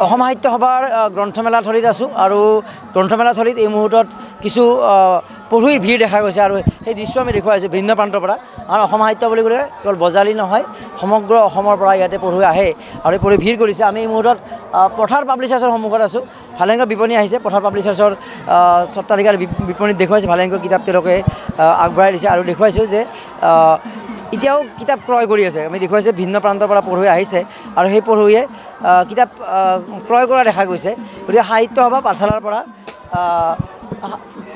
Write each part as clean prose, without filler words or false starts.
অসম সাহিত্য সভাৰ গ্ৰন্থমেলাথলীত আছোঁ আৰু গ্ৰন্থমেলাথলীত এই মুহূৰ্তত কিছু পঢ়ুৱৈৰ ভিৰ দেখা গৈছে আৰু সেই দৃশ্য আমি দেখুৱাইছোঁ ভিন্ন প্ৰান্তৰ পৰা আৰু অসম সাহিত্য বুলি ক'লে কেৱল বজালি নহয় সমগ্ৰ অসমৰ পৰা ইয়াতে পঢ়ুৱৈ আহে আৰু পঢ়ি ভিৰ কৰিছে। আমি এই মুহূৰ্তত পথাৰ পাব্লিচাৰ্ছৰ সন্মুখত আছোঁ। ভালেসংখ্যক বিপণী আহিছে। পথাৰ পাব্লিচাৰ্ছৰ স্বত্বাধিকাৰ বিপণীত দেখুৱাইছে ভালেসংখ্যক কিতাপ তেওঁলোকে আগবঢ়াই দিছে আৰু দেখুৱাইছোঁ যে এতিয়াও কিতাপ ক্ৰয় কৰি আছে। আমি দেখুৱাইছে ভিন্ন প্ৰান্তৰ পৰা পঢ়ুৱৈ আহিছে আৰু সেই পঢ়ুৱৈয়ে কিতাপ ক্ৰয় কৰা দেখা গৈছে। গতিকে সাহিত্য সভা পাঠশালাৰ পৰা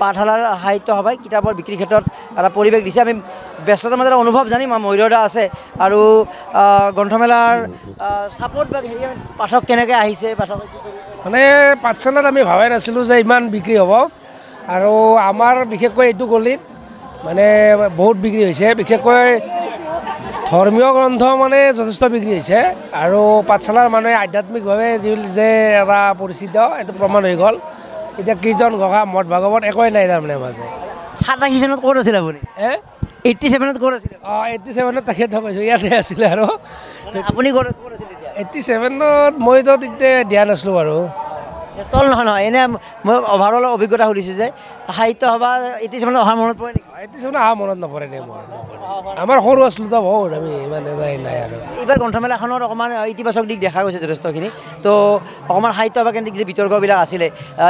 পাঠশালাৰ সাহিত্য সভাই কিতাপৰ বিক্ৰীৰ ক্ষেত্ৰত এটা পৰিৱেশ দিছে। আমি ব্যস্ততাৰ মাজত অনুভৱ জানিম ময়ূৰদা আছে আৰু গ্ৰন্থমেলাৰ ছাপোৰ্ট বা হেৰি পাঠক কেনেকৈ আহিছে পাঠক মানে পাঠশালাত আমি ভাবাই নাছিলোঁ যে ইমান বিক্ৰী হ'ব আৰু আমাৰ বিশেষকৈ এইটো গলিত মানে বহুত বিক্ৰী হৈছে। বিশেষকৈ ধৰ্মীয় গ্ৰন্থ মানে যথেষ্ট বিক্ৰী হৈছে আৰু পাঠশালাৰ মানুহে আধ্যাত্মিকভাৱে যে এটা পৰিচিত এইটো প্ৰমাণ হৈ গ'ল। এতিয়া কীৰ্তন ঘোষা মঠ ভাগৱত একোৱেই নাই তাৰমানে মাজে 87 চনত ক'ত আছিল আপুনি 87ত ক'ত আছিল 87ত তাকেতো কৈছোঁ ইয়াতে আছিলে আৰু আপুনি ক'ত আছিল 87ত মইতো তেতিয়া দিয়া নাছিলোঁ বাৰু ষ্টল নহয় এনে মই অভাৰঅল অভিজ্ঞতা সুধিছোঁ যে সাহিত্য সভা 87ত অহাৰ মনত পৰে নেকি 87ত অহা মনত নপৰে নে মোৰ আমাৰ সৰু আছিলোঁ তো বহুত আমি ইমান নাই আৰু এইবাৰ গ্ৰন্থমেলাখনত অকণমান ইতিবাচক দিশ দেখা গৈছে যথেষ্টখিনি তো অকণমান সাহিত্য সভা কেন্দ্ৰিক যে বিতৰ্কবিলাক আছিলে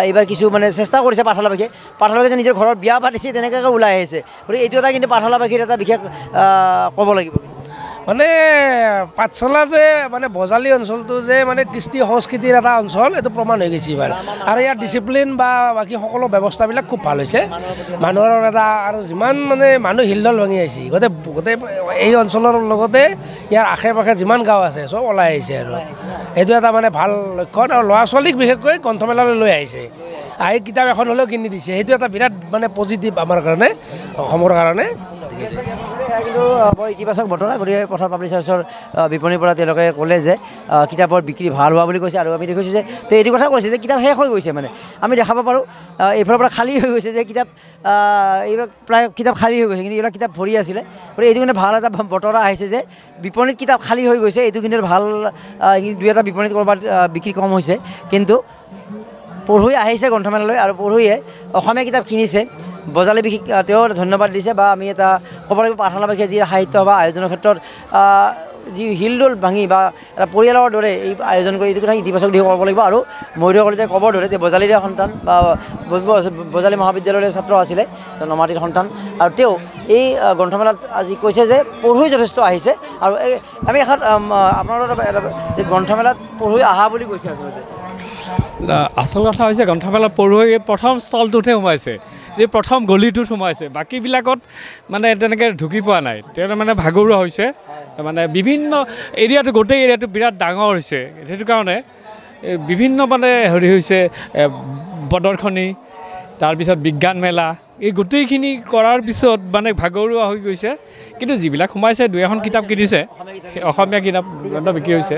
এইবাৰ কিছু মানে চেষ্টা কৰিছে পাঠশালাবাসীয়ে যে নিজৰ ঘৰত বিয়া পাতিছে তেনেকৈ ওলাই আহিছে গতিকে এইটো এটা কিন্তু পাঠশালাবাসীৰ এটা বিশেষ ক'ব লাগিব মানে পাঠশালা যে মানে বজালী অঞ্চলটো যে মানে কৃষ্টি সংস্কৃতিৰ এটা অঞ্চল এইটো প্ৰমাণ হৈ গৈছে এইবাৰ আৰু ইয়াৰ ডিচিপ্লিন বা বাকী সকলো ব্যৱস্থাবিলাক খুব ভাল হৈছে মানুহৰ এটা আৰু যিমান মানে মানুহ হিলদল ভাঙি আহিছে গোটেই এই অঞ্চলৰ লগতে ইয়াৰ আশে পাশে যিমান গাঁও আছে চব ওলাই আহিছে আৰু এইটো এটা মানে ভাল লক্ষণ আৰু ল'ৰা ছোৱালীক বিশেষকৈ গ্ৰন্থমেলালৈ লৈ আহিছে আহি কিতাপ এখন হ'লেও কিনি দিছে সেইটো এটা বিৰাট মানে পজিটিভ আমাৰ কাৰণে অসমৰ কাৰণে কিন্তু বৰ ইতিবাচক বতৰা গতিকে পথাৰ পাব্লিচাৰ্ছৰ বিপণীৰ পৰা তেওঁলোকে ক'লে যে কিতাপৰ বিক্ৰী ভাল হোৱা বুলি কৈছে আৰু আমি দেখিছোঁ যে এইটো কথা কৈছে যে কিতাপ শেষ হৈ গৈছে মানে আমি দেখাব পাৰোঁ এইফালৰ পৰা খালী হৈ গৈছে যে কিতাপ এইবিলাক প্ৰায় কিতাপ খালী হৈ গৈছে কিন্তু এইবিলাক কিতাপ ভৰি আছিলে গতিকে এইটো কিন্তু ভাল এটা বতৰা আহিছে যে বিপণীত কিতাপ খালী হৈ গৈছে এইটো কিন্তু ভাল দুই এটা বিপণীত ক'ৰবাত বিক্ৰী কম হৈছে কিন্তু পঢ়ুৱৈ আহিছে গ্ৰন্থমেলালৈ আৰু পঢ়ুৱৈয়ে অসমীয়া কিতাপ কিনিছে বজালী বিশেষ তেওঁ ধন্যবাদ দিছে বা আমি এটা ক'ব লাগিব পাঠশালাবাসীয়ে যি সাহিত্য বা আয়োজনৰ ক্ষেত্ৰত যি হিলদোল ভাঙি বা এটা পৰিয়ালৰ দৰে এই আয়োজন কৰি এইটো কথা ইতিবাচক দিশ ক'ব লাগিব আৰু ময়ূৰ কলিতাই ক'বৰ দৰে যে বজালীৰে সন্তান বা বজালী মহাবিদ্যালয়ৰ ছাত্ৰ আছিলে নমাটিৰ সন্তান আৰু তেওঁ এই গ্ৰন্থমেলাত আজি কৈছে যে পঢ়ুৱৈ যথেষ্ট আহিছে আৰু আমি এখন আপোনালোকৰ যে গ্ৰন্থমেলাত পঢ়ুৱৈ অহা বুলি কৈছে আচলতে আচল কথা হৈছে গ্ৰন্থমেলাত পঢ়ুৱৈ প্ৰথম ষ্টলটোতহে সোমাইছে যে প্ৰথম গলিটোত সোমাইছে বাকীবিলাকত মানে তেনেকৈ ঢুকি পোৱা নাই তেওঁ মানে ভাগৰুৱা হৈছে মানে বিভিন্ন এৰিয়াটো গোটেই এৰিয়াটো বিৰাট ডাঙৰ হৈছে সেইটো কাৰণে বিভিন্ন মানে হেৰি হৈছে প্ৰদৰ্শনী তাৰপিছত বিজ্ঞান মেলা এই গোটেইখিনি কৰাৰ পিছত মানে ভাগৰুৱা হৈ গৈছে কিন্তু যিবিলাক সোমাইছে দুই এখন কিতাপ কিনিছে অসমীয়া কিতাপ বিক্ৰী হৈছে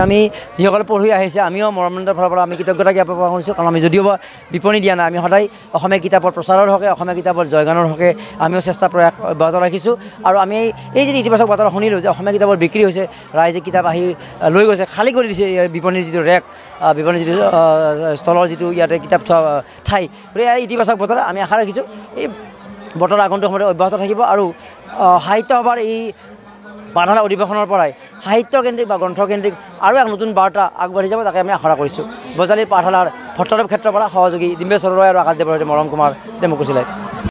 আমি যিসকলে পঢ়ি আহিছে আমিও মৰমনন্দৰ ফালৰ পৰা আমি কৃতজ্ঞতা জ্ঞাপন কৰিছোঁ কাৰণ আমি যদিও বিপণী দিয়া নাই আমি সদায় অসমীয়া কিতাপৰ প্ৰচাৰৰ হকে অসমীয়া কিতাপৰ জয়গানৰ হকে আমিও চেষ্টা প্ৰয়াস অব্যাহত ৰাখিছোঁ আৰু আমি এই যে ইতিবাচক বাতৰা শুনিলোঁ যে অসমীয়া কিতাপৰ বিক্ৰী হৈছে ৰাইজে কিতাপ আহি লৈ গৈছে খালী কৰি দিছে বিপণীৰ যিটো ৰেক বিপণীৰ যিটো ষ্টলৰ যিটো ইয়াতে কিতাপ থোৱা ঠাই গতিকে ইতিবাচক বতৰা আমি আশা ৰাখিছোঁ এই বতৰা আগন্তুক সময়ত অব্যাহত থাকিব আৰু সাহিত্য সভাৰ এই পাঠশালা অধিৱেশনৰ পৰাই সাহিত্যকেন্দ্ৰিক বা গ্ৰন্থকেন্দ্ৰিক আৰু এক নতুন বাৰ্তা আগবাঢ়ি যাব তাকে আমি আশা কৰিছোঁ বজালীৰ পাঠশালাৰ ভট্টদেৱ ক্ষেত্ৰৰ পৰা সহযোগী ডিম্বেশ্বৰ ৰয় আৰু আকাশদেৱৰ সৈতে মৰম কুমাৰ ডেম'ক্ৰেচি লাইভ।